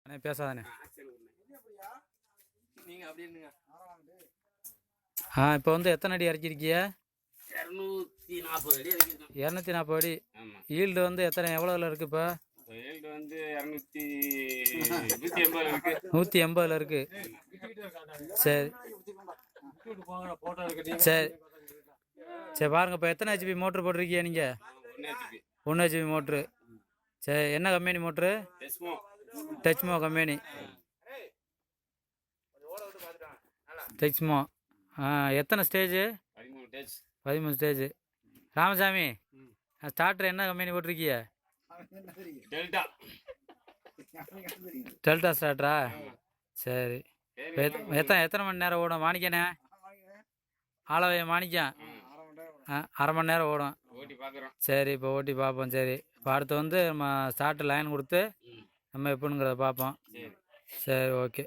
அண்ணே பேசாதானே. இப்போ வந்து எத்தனை அடி இறக்கிருக்கிய? 240 அடி இறக்கிருக்கோம். 240 அடி. ஈல்டு வந்து எவ்வளோவில் இருக்குது இப்போ? ஈல்டு வந்து 180 இருக்கு. 180 இருக்கு. சரி சரி சரி பாருங்க. இப்போ எத்தனை ஹெச்பி மோட்ரு போட்டிருக்கீங்க நீங்கள்? 1 ஹெச்பி மோட்ரு. சரி, என்ன கம்பெனி மோட்ரு? டெச்மோ கம்பெனி. டெச்மோ. எத்தனை ஸ்டேஜு? 13 ஸ்டேஜ். ராமசாமி, ஸ்டார்டர் என்ன கம்பெனி போட்டிருக்கிய? டெல்டா ஸ்டார்டரா? சரி. எத்தனை மணி நேரம் ஓடும் மாணிக்கண்ணே? ஆளவைய மாணிக்கம். அரை மணி நேரம் ஓடும். சரி, இப்போ ஓட்டி பார்ப்போம். சரி, இப்போ அடுத்து வந்து நம்ம ஸ்டார்டர் லைன் கொடுத்து நம்ம எப்படிங்கிறத பார்ப்போம். சரி, ஓகே.